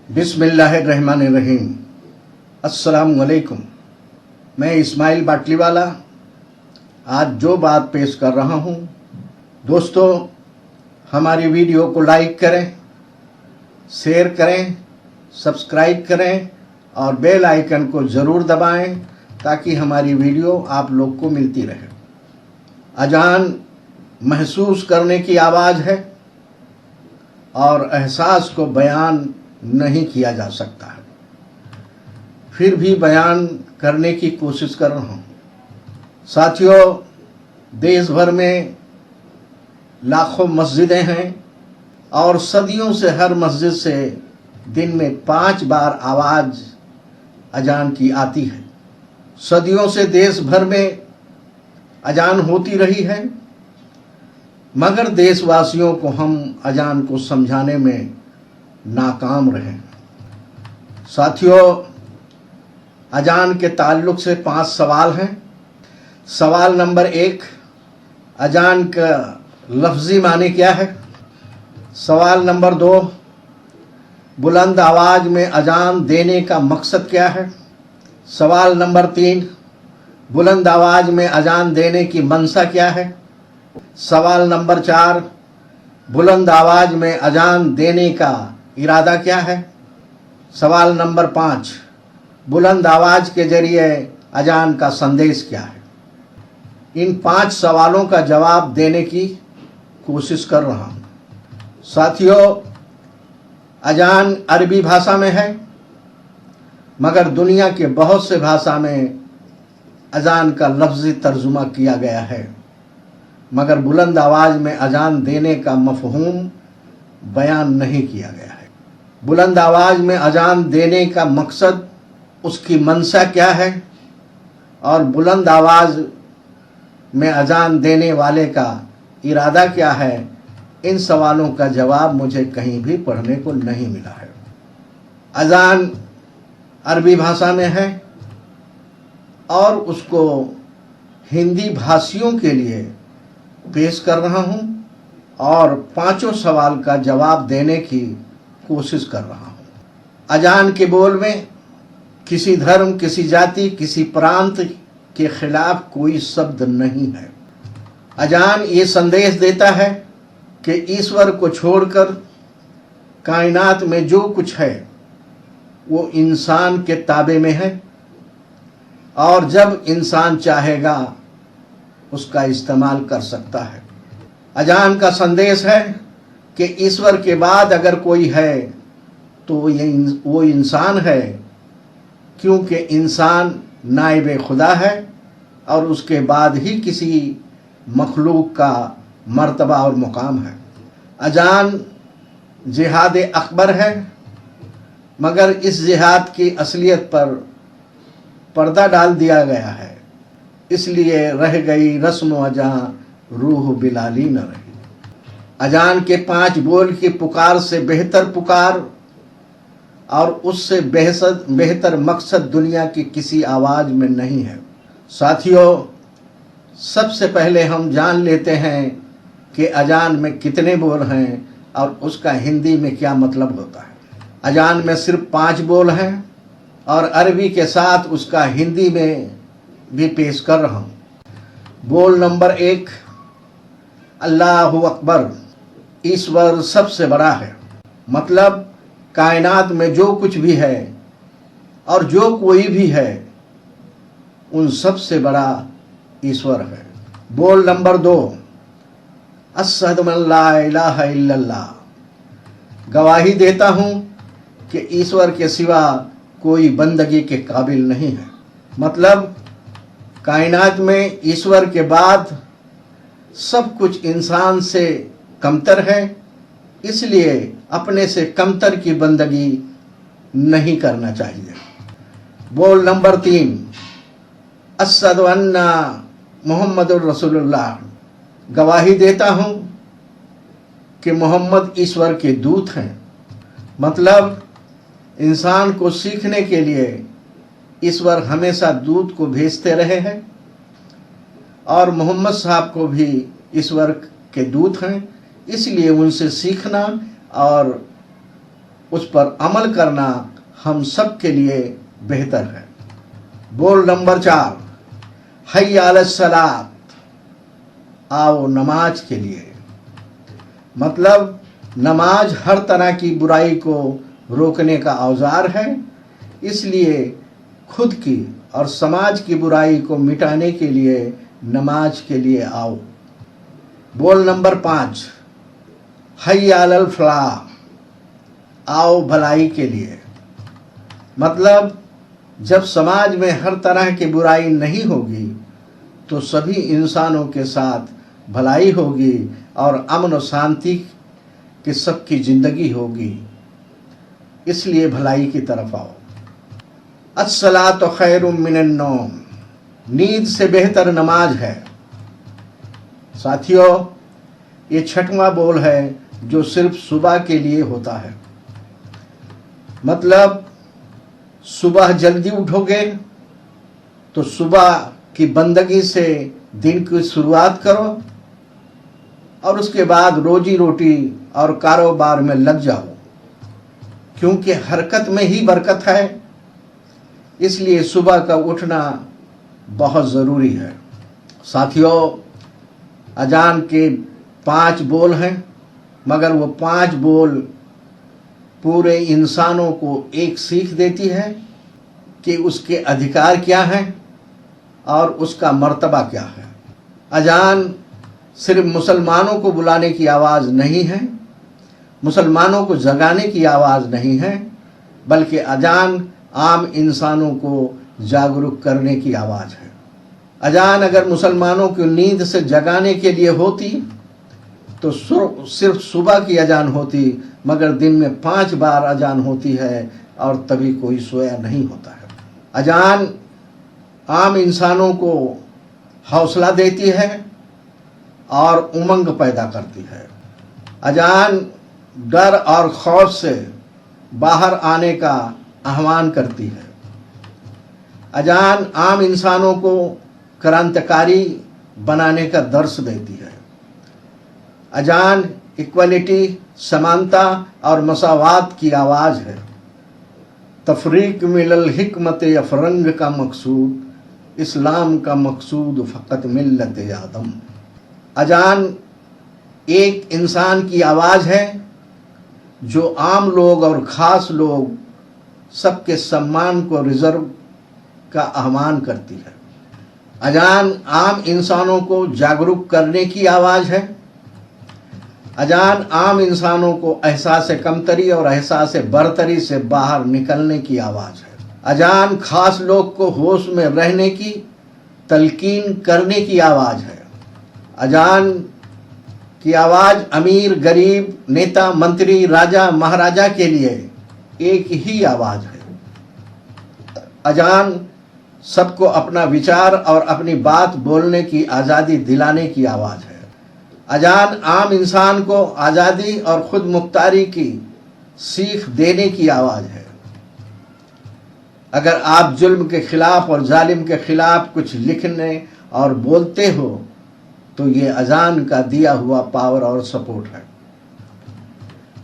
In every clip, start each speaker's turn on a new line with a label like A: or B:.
A: बिस्मिल्लाहिर्रहमानिर्रहीम। अस्सलामुअलैकुम। मैं इस्माइल बाटलीवाला आज जो बात पेश कर रहा हूँ, दोस्तों हमारी वीडियो को लाइक करें, शेयर करें, सब्सक्राइब करें और बेल आइकन को ज़रूर दबाएं ताकि हमारी वीडियो आप लोग को मिलती रहे। अजान महसूस करने की आवाज़ है और एहसास को बयान नहीं किया जा सकता है, फिर भी बयान करने की कोशिश कर रहा हूँ। साथियों, देश भर में लाखों मस्जिदें हैं और सदियों से हर मस्जिद से दिन में 5 बार आवाज़ अजान की आती है। सदियों से देश भर में अजान होती रही है, मगर देशवासियों को हम अजान को समझाने में नाकाम रहे। साथियों, अजान के ताल्लुक़ से 5 सवाल हैं। सवाल नंबर 1, अजान का लफ्ज़ी माने क्या है। सवाल नंबर 2, बुलंद आवाज़ में अजान देने का मकसद क्या है। सवाल नंबर 3, बुलंद आवाज़ में अजान देने की मंशा क्या है। सवाल नंबर 4, बुलंद आवाज़ में अजान देने का इरादा क्या है। सवाल नंबर 5, बुलंद आवाज़ के ज़रिए अजान का संदेश क्या है। इन 5 सवालों का जवाब देने की कोशिश कर रहा हूँ। साथियों, अजान अरबी भाषा में है, मगर दुनिया के बहुत से भाषा में अजान का लफ्ज़ी तर्जुमा किया गया है, मगर बुलंद आवाज़ में अजान देने का मफ़हूम बयान नहीं किया गया है। बुलंद आवाज़ में अजान देने का मकसद, उसकी मंशा क्या है और बुलंद आवाज़ में अजान देने वाले का इरादा क्या है, इन सवालों का जवाब मुझे कहीं भी पढ़ने को नहीं मिला है। अजान अरबी भाषा में है और उसको हिंदी भाषियों के लिए पेश कर रहा हूँ और 5 सवाल का जवाब देने की कोशिश कर रहा हूँ। अजान के बोल में किसी धर्म, किसी जाति, किसी प्रांत के खिलाफ कोई शब्द नहीं है। अजान ये संदेश देता है कि ईश्वर को छोड़कर कायनात में जो कुछ है वो इंसान के ताबे में है और जब इंसान चाहेगा उसका इस्तेमाल कर सकता है। अजान का संदेश है कि ईश्वर के बाद अगर कोई है तो वो इंसान है, क्योंकि इंसान नाइब खुदा है और उसके बाद ही किसी मखलूक का मर्तबा और मुकाम है। अजान जिहाद अकबर है, मगर इस जिहाद की असलियत पर पर्दा डाल दिया गया है, इसलिए रह गई रस्म अजान रूह बिलाली न रही। अजान के 5 बोल की पुकार से बेहतर पुकार और उससे बेहतर मकसद दुनिया की किसी आवाज़ में नहीं है। साथियों, सबसे पहले हम जान लेते हैं कि अजान में कितने बोल हैं और उसका हिंदी में क्या मतलब होता है। अजान में सिर्फ 5 बोल हैं और अरबी के साथ उसका हिंदी में भी पेश कर रहा हूँ। बोल नंबर 1, अल्लाहु अकबर, ईश्वर सबसे बड़ा है। मतलब कायनात में जो कुछ भी है और जो कोई भी है उन सबसे बड़ा ईश्वर है। बोल नंबर 2, अशहदु अल्ला इलाहा इल्लल्लाह, गवाही देता हूँ कि ईश्वर के सिवा कोई बंदगी के काबिल नहीं है। मतलब कायनात में ईश्वर के बाद सब कुछ इंसान से कमतर है, इसलिए अपने से कमतर की बंदगी नहीं करना चाहिए। बोल नंबर 3, अशहदु अन्ना मुहम्मदुर रसूलुल्लाह, गवाही देता हूँ कि मोहम्मद ईश्वर के दूत हैं। मतलब इंसान को सीखने के लिए ईश्वर हमेशा दूत को भेजते रहे हैं और मोहम्मद साहब को भी ईश्वर के दूत हैं, इसलिए उनसे सीखना और उस पर अमल करना हम सब के लिए बेहतर है। बोल नंबर 4, हय्या अलस सलात, आओ नमाज के लिए। मतलब नमाज हर तरह की बुराई को रोकने का औजार है, इसलिए खुद की और समाज की बुराई को मिटाने के लिए नमाज के लिए आओ। बोल नंबर 5, हय्या अलल फलाह, आओ भलाई के लिए। मतलब जब समाज में हर तरह की बुराई नहीं होगी तो सभी इंसानों के साथ भलाई होगी और अमन और शांति की सबकी जिंदगी होगी, इसलिए भलाई की तरफ आओ। अस्सलातु खैरुम मिनन नौम, नींद से बेहतर नमाज है। साथियों, ये 6वां बोल है जो सिर्फ सुबह के लिए होता है। मतलब सुबह जल्दी उठोगे तो सुबह की बंदगी से दिन की शुरुआत करो और उसके बाद रोजी रोटी और कारोबार में लग जाओ, क्योंकि हरकत में ही बरकत है, इसलिए सुबह का उठना बहुत ज़रूरी है। साथियों, अजान के 5 बोल हैं, मगर वो 5 बोल पूरे इंसानों को एक सीख देती है कि उसके अधिकार क्या हैं और उसका मर्तबा क्या है। अजान सिर्फ मुसलमानों को बुलाने की आवाज़ नहीं है, मुसलमानों को जगाने की आवाज़ नहीं है, बल्कि अजान आम इंसानों को जागरूक करने की आवाज़ है। अजान अगर मुसलमानों की नींद से जगाने के लिए होती तो सिर्फ सुबह की अजान होती, मगर दिन में 5 बार अजान होती है और तभी कोई सोया नहीं होता है। अजान आम इंसानों को हौसला देती है और उमंग पैदा करती है। अजान डर और खौफ से बाहर आने का आह्वान करती है। अजान आम इंसानों को क्रांतिकारी बनाने का दर्श देती है। अजान इक्वलिटी, समानता और मसावात की आवाज़ है। तफरीक मिलल हिकमत अफरंग का मकसूद, इस्लाम का मकसूद फ़कत मिल्लत आदम। अजान एक इंसान की आवाज़ है जो आम लोग और ख़ास लोग सबके सम्मान को रिजर्व का आह्वान करती है। अजान आम इंसानों को जागरूक करने की आवाज़ है। अजान आम इंसानों को एहसास कमतरी और एहसास बरतरी से बाहर निकलने की आवाज़ है। अजान खास लोग को होश में रहने की तलकीन करने की आवाज़ है। अजान की आवाज़ अमीर, गरीब, नेता, मंत्री, राजा, महाराजा के लिए एक ही आवाज़ है। अजान सबको अपना विचार और अपनी बात बोलने की आज़ादी दिलाने की आवाज़ है। अजान आम इंसान को आज़ादी और खुद मुख्तारी की सीख देने की आवाज़ है। अगर आप जुल्म के खिलाफ और जालिम के खिलाफ कुछ लिखने और बोलते हो तो ये अजान का दिया हुआ पावर और सपोर्ट है।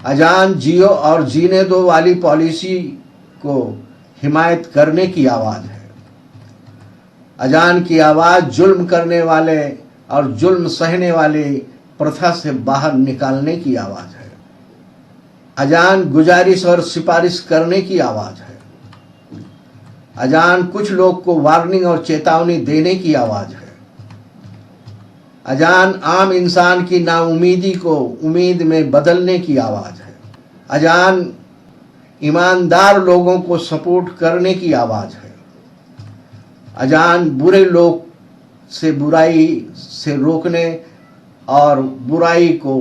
A: अजान जियो और जीने दो वाली पॉलिसी को हिमायत करने की आवाज़ है। अजान की आवाज़ जुल्म करने वाले और जुल्म सहने वाले प्रथा से बाहर निकालने की आवाज़ है। अजान गुजारिश और सिफारिश करने की आवाज़ है। अजान कुछ लोग को वार्निंग और चेतावनी देने की आवाज़ है। अजान आम इंसान की नाउमीदी को उम्मीद में बदलने की आवाज़ है। अजान ईमानदार लोगों को सपोर्ट करने की आवाज़ है। अजान बुरे लोग से बुराई से रोकने और बुराई को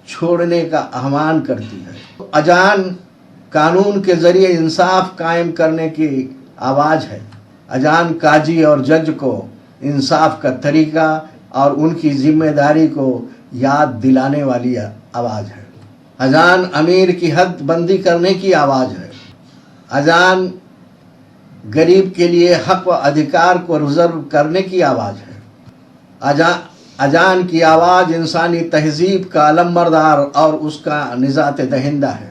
A: छोड़ने का आह्वान करती है। अजान कानून के ज़रिए इंसाफ कायम करने की आवाज़ है। अजान काजी और जज को इंसाफ का तरीका और उनकी जिम्मेदारी को याद दिलाने वाली आवाज़ है। अजान अमीर की हद बंदी करने की आवाज़ है। अजान गरीब के लिए हक व अधिकार को रिजर्व करने की आवाज़ है। अजान की आवाज़ इंसानी तहजीब का अलमबरदार और उसका निजात दहिंदा है।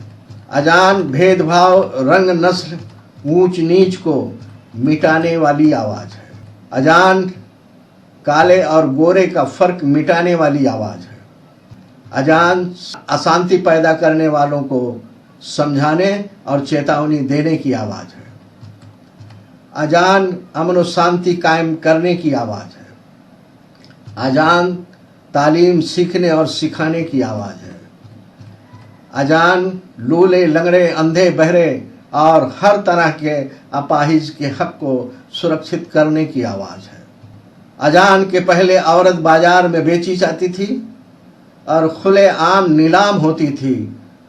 A: अजान भेदभाव, रंग, नस्ल, ऊंच नीच को मिटाने वाली आवाज़ है। अजान काले और गोरे का फर्क मिटाने वाली आवाज़ है। अजान अशांति पैदा करने वालों को समझाने और चेतावनी देने की आवाज़ है। अजान अमन और शांति कायम करने की आवाज़ है। अजान तालीम सीखने और सिखाने की आवाज़ है। अजान लूले, लंगड़े, अंधे, बहरे और हर तरह के अपाहिज के हक को सुरक्षित करने की आवाज़ है। अजान के पहले औरत बाजार में बेची जाती थी और खुले आम नीलाम होती थी।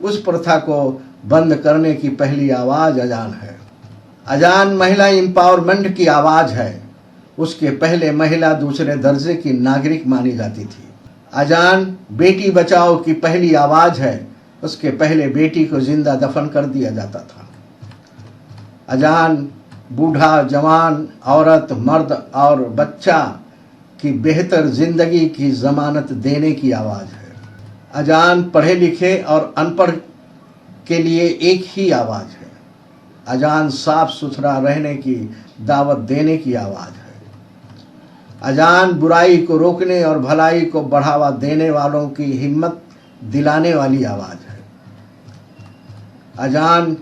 A: उस प्रथा को बंद करने की पहली आवाज़ अजान है। अजान महिला एम्पावरमेंट की आवाज़ है। उसके पहले महिला दूसरे दर्जे की नागरिक मानी जाती थी। अजान बेटी बचाओ की पहली आवाज़ है। उसके पहले बेटी को जिंदा दफन कर दिया जाता था। अजान बूढ़ा, जवान, औरत, मर्द और बच्चा की बेहतर जिंदगी की जमानत देने की आवाज़ है। अजान पढ़े लिखे और अनपढ़ के लिए एक ही आवाज़ है। अजान साफ सुथरा रहने की दावत देने की आवाज़ है। अजान बुराई को रोकने और भलाई को बढ़ावा देने वालों की हिम्मत दिलाने वाली आवाज़ है। अजान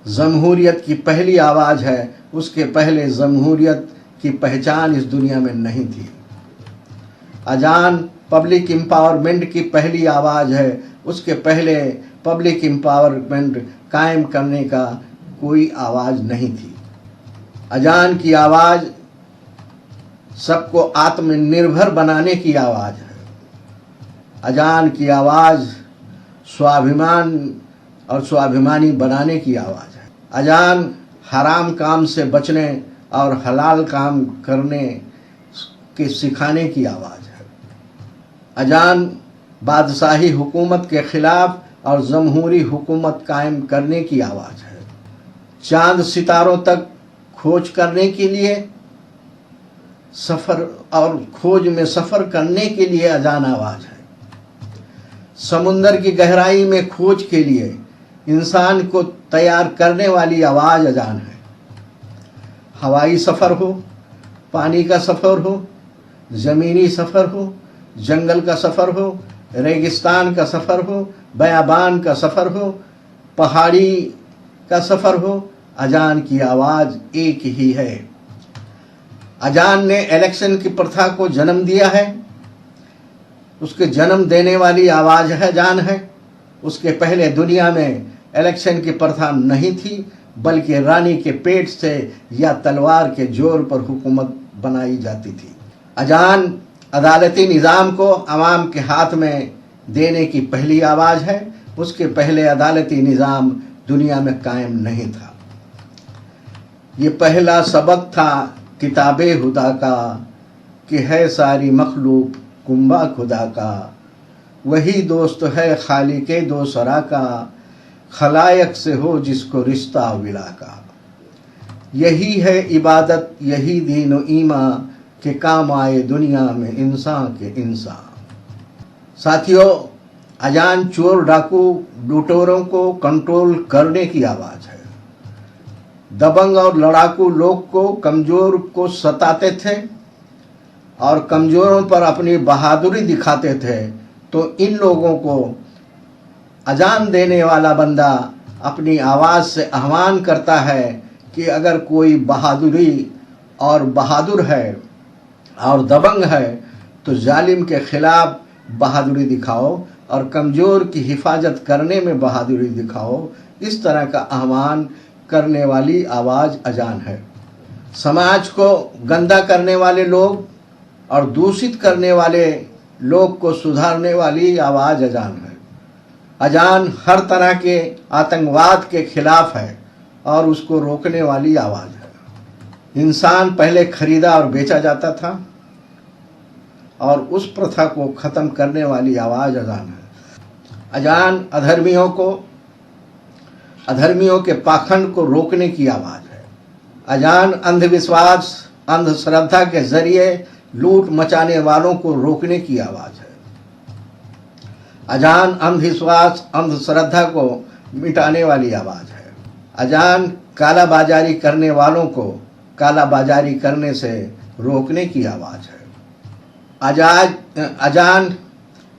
A: जमहूरियत की पहली आवाज़ है। उसके पहले जमहूरियत की पहचान इस दुनिया में नहीं थी। अजान पब्लिक एम्पावरमेंट की पहली आवाज़ है। उसके पहले पब्लिक एम्पावरमेंट कायम करने का कोई आवाज़ नहीं थी। अजान की आवाज़ सबको आत्मनिर्भर बनाने की आवाज़ है। अजान की आवाज़ स्वाभिमान और स्वाभिमानी बनाने की आवाज़ है। अजान हराम काम से बचने और हलाल काम करने के सिखाने की आवाज़ है। अजान बादशाही हुकूमत के खिलाफ और जमहूरी हुकूमत कायम करने की आवाज़ है। चांद सितारों तक खोज करने के लिए सफ़र और खोज में सफ़र करने के लिए अजान आवाज़ है। समुंदर की गहराई में खोज के लिए इंसान को तैयार करने वाली आवाज़ अजान है। हवाई सफ़र हो, पानी का सफ़र हो, ज़मीनी सफ़र हो, जंगल का सफ़र हो, रेगिस्तान का सफ़र हो, बयाबान का सफ़र हो, पहाड़ी का सफ़र हो, अजान की आवाज़ एक ही है। अजान ने इलेक्शन की प्रथा को जन्म दिया है। उसके जन्म देने वाली आवाज़ है अजान है। उसके पहले दुनिया में इलेक्शन की प्रथा नहीं थी, बल्कि रानी के पेट से या तलवार के जोर पर हुकूमत बनाई जाती थी। अजान अदालती निज़ाम को अवाम के हाथ में देने की पहली आवाज़ है। उसके पहले अदालती निज़ाम दुनिया में कायम नहीं था। ये पहला सबक था किताबे खुदा का कि है सारी मखलूक कुंबा खुदा का। वही दोस्त है खालिके दो सरा का, खलायक से हो जिसको रिश्ता विला का। यही है इबादत, यही दीन व ईमा के काम आए दुनिया में इंसान के इंसान। साथियों, अजान चोर डाकू लुटेरों को कंट्रोल करने की आवाज़ है। दबंग और लड़ाकू लोग को कमज़ोर को सताते थे और कमज़ोरों पर अपनी बहादुरी दिखाते थे। तो इन लोगों को अजान देने वाला बंदा अपनी आवाज़ से आह्वान करता है कि अगर कोई बहादुर है और दबंग है तो जालिम के खिलाफ बहादुरी दिखाओ और कमज़ोर की हिफाजत करने में बहादुरी दिखाओ। इस तरह का आह्वान करने वाली आवाज़ अजान है। समाज को गंदा करने वाले लोग और दूषित करने वाले लोग को सुधारने वाली आवाज़ अजान है। अजान हर तरह के आतंकवाद के खिलाफ है और उसको रोकने वाली आवाज़ है। इंसान पहले खरीदा और बेचा जाता था और उस प्रथा को ख़त्म करने वाली आवाज़ अजान है। अजान अधर्मियों के पाखंड को रोकने की आवाज़ है। अजान अंधविश्वास, अंधश्रद्धा के जरिए लूट मचाने वालों को रोकने की आवाज़ है। अजान अंधविश्वास अंधश्रद्धा को मिटाने वाली आवाज़ है। अजान काला बाजारी करने वालों को काला बाजारी करने से रोकने की आवाज़ है। अजान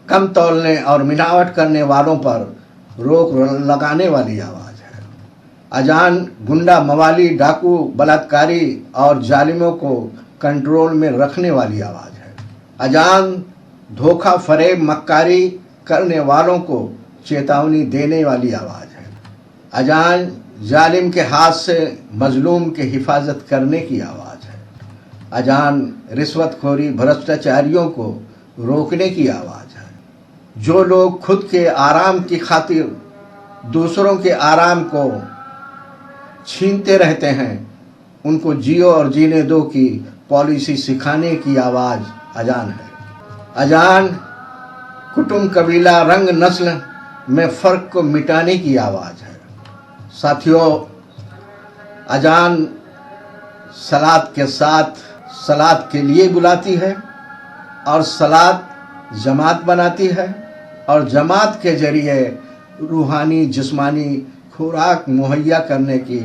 A: कम तौलने और मिलावट करने वालों पर रोक लगाने वाली आवाज़ है। अजान गुंडा मवाली डाकू बलात्कारी और जालिमों को कंट्रोल में रखने वाली आवाज़ है। अजान धोखा फरेब मक्कारी करने वालों को चेतावनी देने वाली आवाज़ है। अजान जालिम के हाथ से मजलूम की हिफाजत करने की आवाज़ है। अजान रिश्वतखोरी भ्रष्टाचारियों को रोकने की आवाज़ है। जो लोग खुद के आराम की खातिर दूसरों के आराम को छीनते रहते हैं, उनको जियो और जीने दो की पॉलिसी सिखाने की आवाज़ अजान है। अजान कुटुंब कबीला रंग नस्ल में फ़र्क को मिटाने की आवाज़ है। साथियों, अजान सलात के साथ सलात के लिए बुलाती है और सलात जमात बनाती है और जमात के जरिए रूहानी जिस्मानी खुराक मुहैया करने की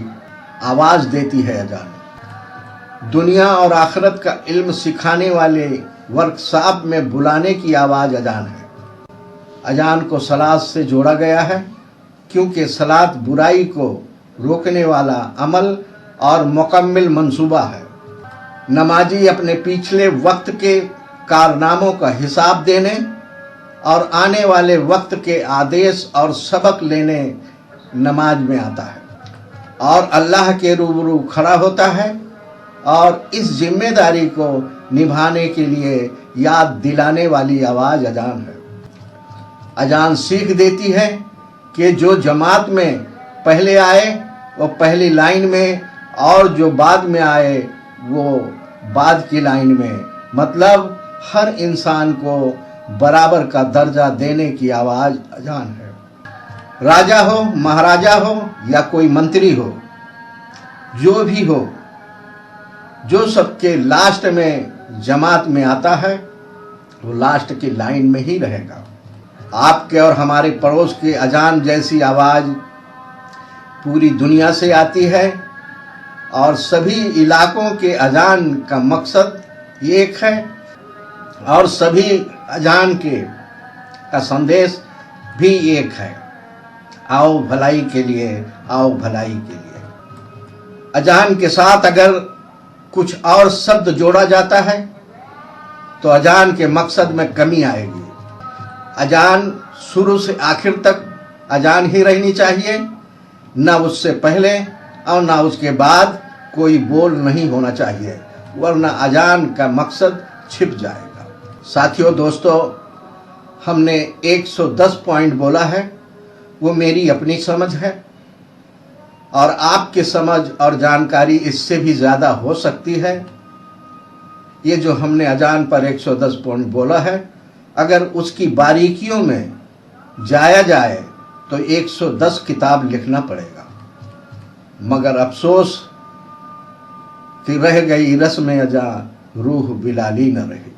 A: आवाज़ देती है। अजान दुनिया और आखिरत का इल्म सिखाने वाले वर्कशॉप में बुलाने की आवाज़ अजान है। अजान को सलात से जोड़ा गया है क्योंकि सलात बुराई को रोकने वाला अमल और मुकम्मिल मंसूबा है। नमाजी अपने पिछले वक्त के कारनामों का हिसाब देने और आने वाले वक्त के आदेश और सबक लेने नमाज में आता है और अल्लाह के रूबरू खड़ा होता है और इस जिम्मेदारी को निभाने के लिए याद दिलाने वाली आवाज़ अजान है। अजान सीख देती है कि जो जमात में पहले आए वो पहली लाइन में और जो बाद में आए वो बाद की लाइन में, मतलब हर इंसान को बराबर का दर्जा देने की आवाज़ अजान है। राजा हो, महाराजा हो या कोई मंत्री हो, जो भी हो, जो सबके लास्ट में जमात में आता है वो लास्ट की लाइन में ही रहेगा। आपके और हमारे पड़ोस की अजान जैसी आवाज़ पूरी दुनिया से आती है और सभी इलाकों के अजान का मकसद एक है और सभी अजान का संदेश भी एक है, आओ भलाई के लिए, आओ भलाई के लिए। अजान के साथ अगर कुछ और शब्द जोड़ा जाता है तो अजान के मकसद में कमी आएगी। अजान शुरू से आखिर तक अजान ही रहनी चाहिए, न उससे पहले और न उसके बाद कोई बोल नहीं होना चाहिए, वरना अजान का मकसद छिप जाएगा। साथियों, दोस्तों, हमने 110 पॉइंट बोला है, वो मेरी अपनी समझ है और आपकी समझ और जानकारी इससे भी ज़्यादा हो सकती है। ये जो हमने अजान पर 110 पॉइंट बोला है, अगर उसकी बारीकियों में जाया जाए तो 110 किताब लिखना पड़ेगा, मगर अफसोस कि रह गई रस्म अजा रूह बिलाली न रही।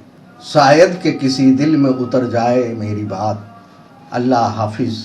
A: शायद कि किसी दिल में उतर जाए मेरी बात। अल्लाह हाफिज़।